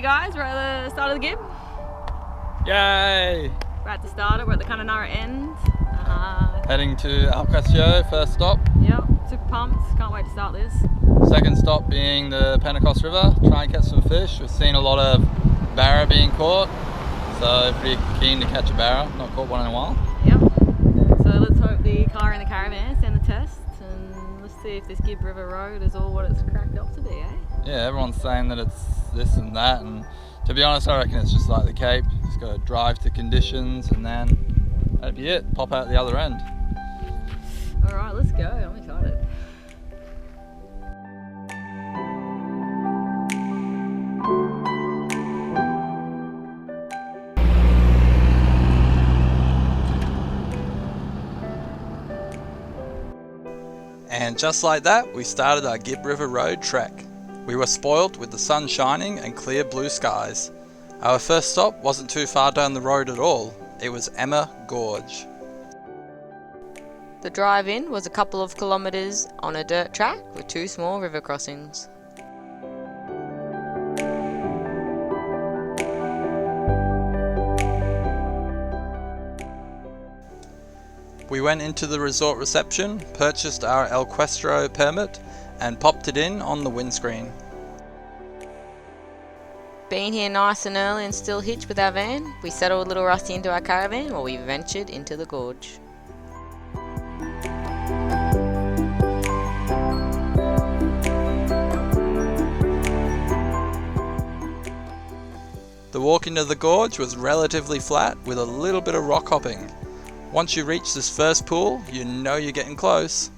guys, we're at the start of the Gibb. Yay! We're at the start, we're at the kind of narrow end. Heading to Questro, first stop. Yep, super pumped, can't wait to start this. Second stop being the Pentecost River, try and catch some fish. We've seen a lot of barra being caught, so pretty keen to catch a barra, not caught one in a while. Yep, so let's hope the car and the caravan stand the test, and let's see if this Gibb River Road is all what it's cracked up to be, eh? Yeah, everyone's saying that it's this and that, and to be honest I reckon it's just like the Cape. Just got to drive to conditions and then that'd be it, pop out the other end. Alright, let's go, I'm excited. And just like that, we started our Gibb River Road trek. We were spoilt with the sun shining and clear blue skies. Our first stop wasn't too far down the road at all. It was Emma Gorge. The drive in was a couple of kilometres on a dirt track with two small river crossings. We went into the resort reception, purchased our El Questro permit and popped it in on the windscreen. Being here nice and early and still hitched with our van, we settled little Rusty into our caravan while we ventured into the gorge. The walk into the gorge was relatively flat with a little bit of rock hopping. Once you reach this first pool, you know you're getting close.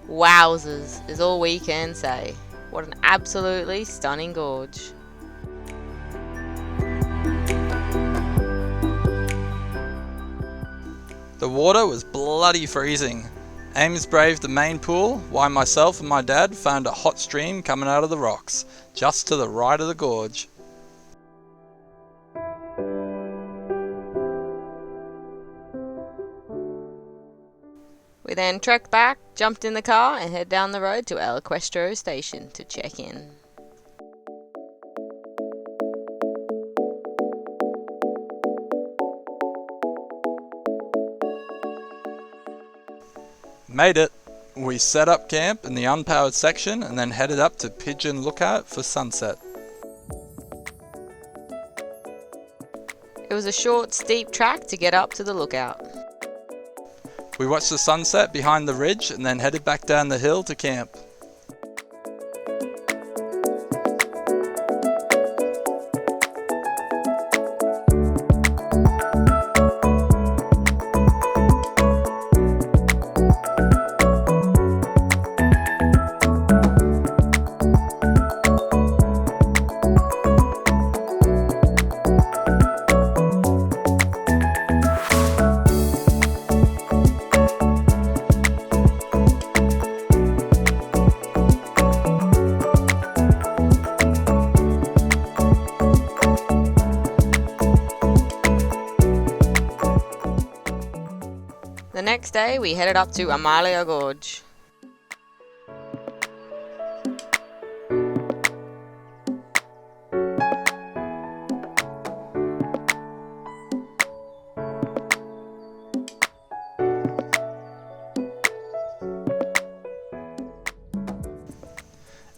Wowzers is all we can say. What an absolutely stunning gorge. The water was bloody freezing. Ames braved the main pool, while myself and my dad found a hot stream coming out of the rocks, just to the right of the gorge. We then trekked back, jumped in the car and headed down the road to El Questro station to check in. Made it! We set up camp in the unpowered section and then headed up to Pigeon Lookout for sunset. It was a short, steep track to get up to the lookout. We watched the sunset behind the ridge and then headed back down the hill to camp. The next day we headed up to Amalia Gorge.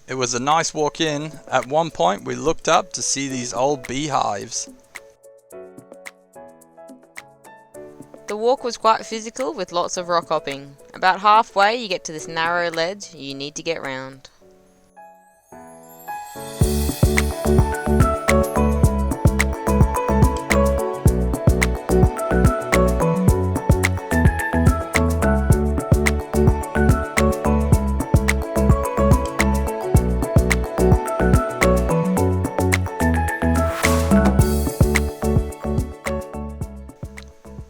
It was a nice walk in. At one point we looked up to see these old beehives. The walk was quite physical with lots of rock hopping. About halfway you get to this narrow ledge you need to get round.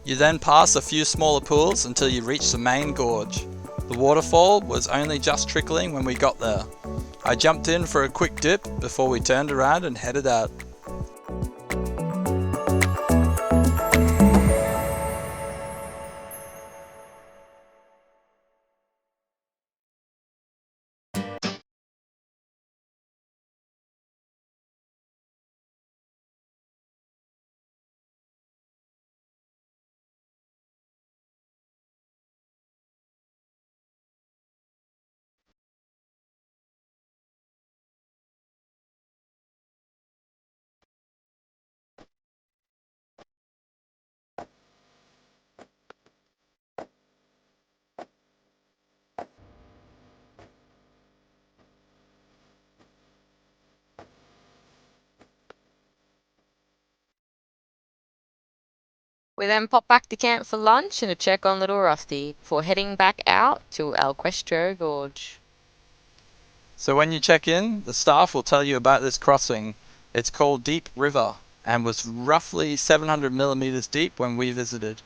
You then pass a few smaller pools until you reach the main gorge. The waterfall was only just trickling when we got there. I jumped in for a quick dip before we turned around and headed out. We then pop back to camp for lunch and a check on little Rusty before heading back out to Questro Gorge. So when you check in, the staff will tell you about this crossing. It's called Deep River and was roughly 700 millimeters deep when we visited.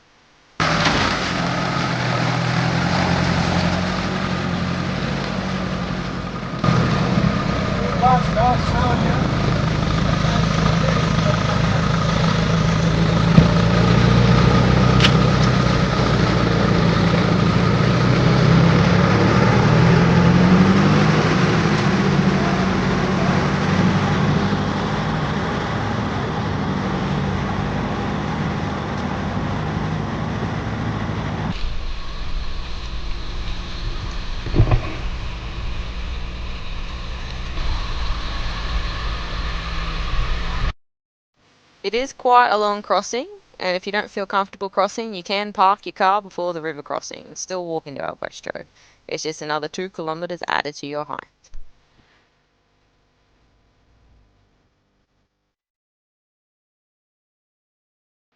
It is quite a long crossing, and if you don't feel comfortable crossing, you can park your car before the river crossing and still walk into Questro. It's just another 2 kilometers added to your hike.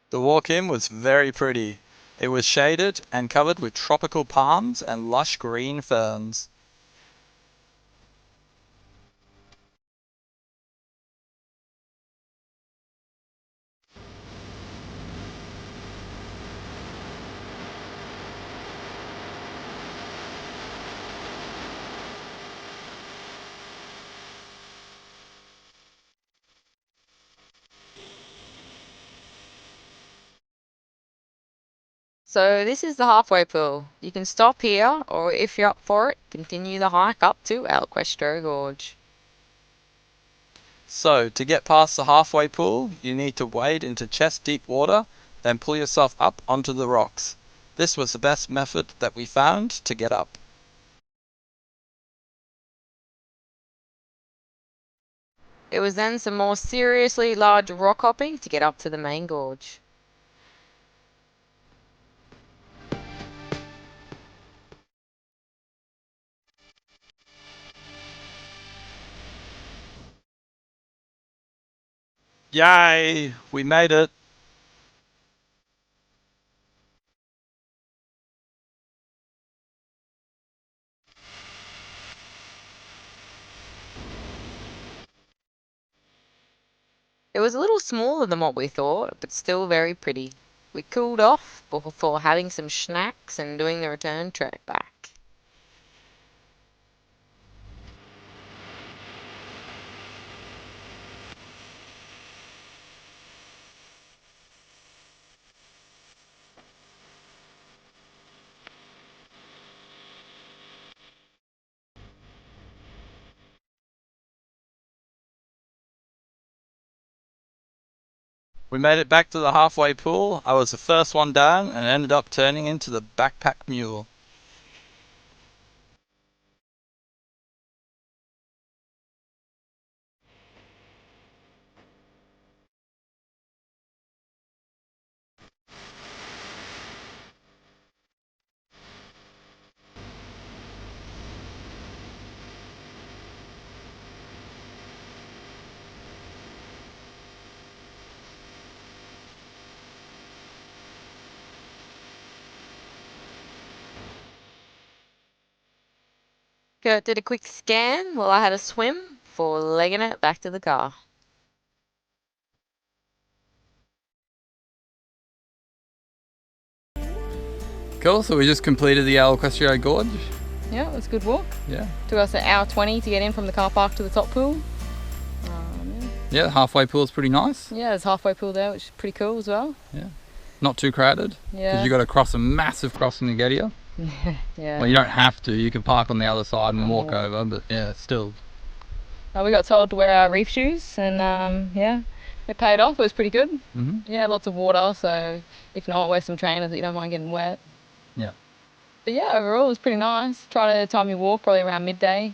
The walk-in was very pretty. It was shaded and covered with tropical palms and lush green ferns. So this is the halfway pool. You can stop here, or if you're up for it, continue the hike up to Questro Gorge. So, to get past the halfway pool, you need to wade into chest-deep water, then pull yourself up onto the rocks. This was the best method that we found to get up. It was then some more seriously large rock hopping to get up to the main gorge. Yay! We made it! It was a little smaller than what we thought, but still very pretty. We cooled off before having some snacks and doing the return trek back. We made it back to the halfway pool. I was the first one down and ended up turning into the backpack mule. Kurt did a quick scan while I had a swim before legging it back to the car. Cool, so we just completed the Questro Gorge. Yeah, it was a good walk. Yeah. Took us an hour 20 to get in from the car park to the top pool. Yeah, the halfway pool is pretty nice. Yeah, there's a halfway pool there, which is pretty cool as well. Yeah. Not too crowded. Yeah. Because you got to cross a massive crossing to get here. Yeah. Well, you don't have to. You can park on the other side and walk over, but yeah, still. We got told to wear our reef shoes, and yeah, it paid off. It was pretty good. Mm-hmm. Yeah, lots of water, so if not, wear some trainers that you don't mind getting wet. Yeah. But yeah, overall it was pretty nice. Try to time your walk probably around midday.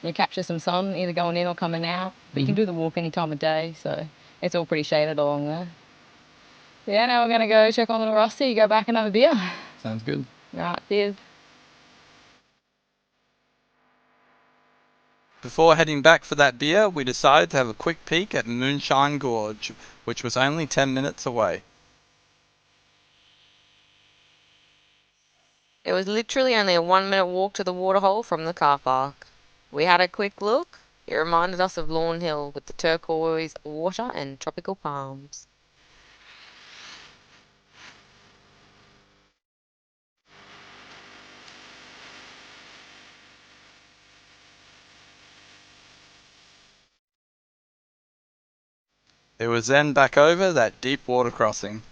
You capture some sun either going in or coming out. But you can do the walk any time of day, so it's all pretty shaded along there. Yeah, now we're going to go check on little Rusty, go back and have a beer. Sounds good. Right, cheers. Before heading back for that beer, we decided to have a quick peek at Moonshine Gorge, which was only 10 minutes away. It was literally only a 1-minute walk to the waterhole from the car park. We had a quick look. It reminded us of Lawn Hill with the turquoise water and tropical palms. It was then back over that deep water crossing.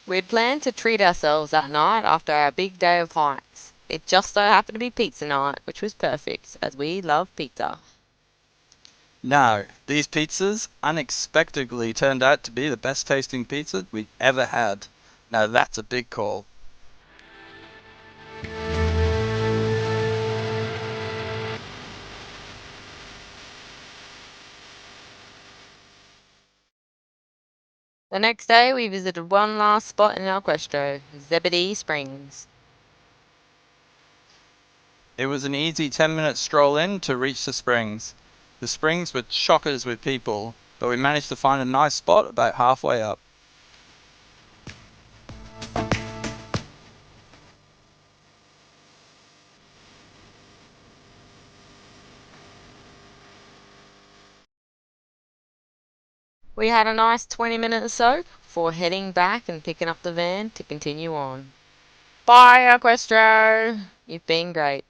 We'd planned to treat ourselves that night after our big day of hikes. It just so happened to be pizza night, which was perfect, as we love pizza. Now, these pizzas unexpectedly turned out to be the best tasting pizza we've ever had. Now that's a big call. The next day, we visited one last spot in El Questro, Zebedee Springs. It was an easy 10-minute stroll in to reach the springs. The springs were chockers with people, but we managed to find a nice spot about halfway up. We had a nice 20-minute soak before heading back and picking up the van to continue on. Bye, El Questro! You've been great.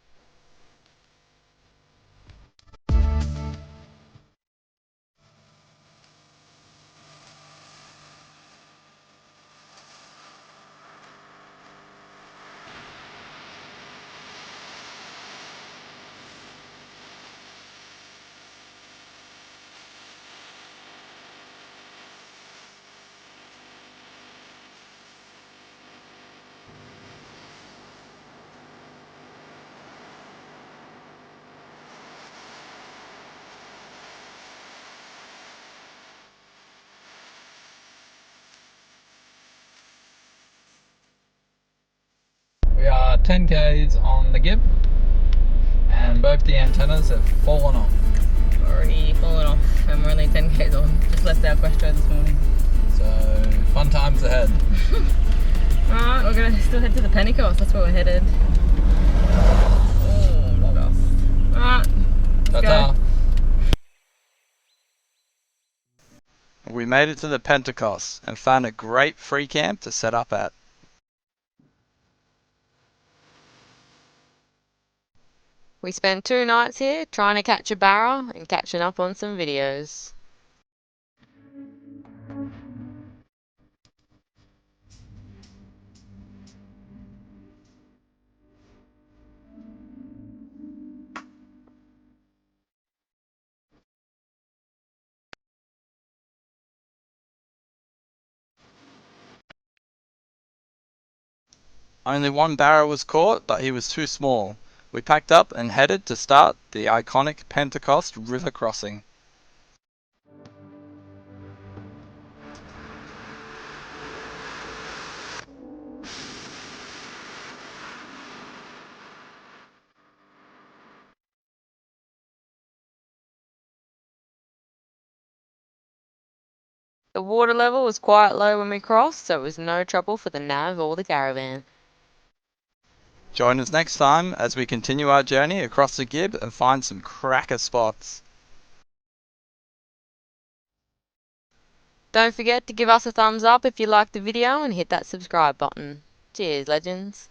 We are 10 k's on the Gibb, and both the antennas have fallen off. Already fallen off, and we're only 10 k's on. Just left our Questro this morning. So, fun times ahead. Alright, we're going to still head to the Pentecost, that's where we're headed. Oh, log off. Alright, let's Ta-ta. go. We made it to the Pentecost and found a great free camp to set up at. We spent 2 nights here trying to catch a barra and catching up on some videos. Only one barra was caught, but he was too small. We packed up and headed to start the iconic Pentecost River crossing. The water level was quite low when we crossed, so it was no trouble for the nav or the caravan. Join us next time as we continue our journey across the Gibb and find some cracker spots. Don't forget to give us a thumbs up if you liked the video and hit that subscribe button. Cheers, legends.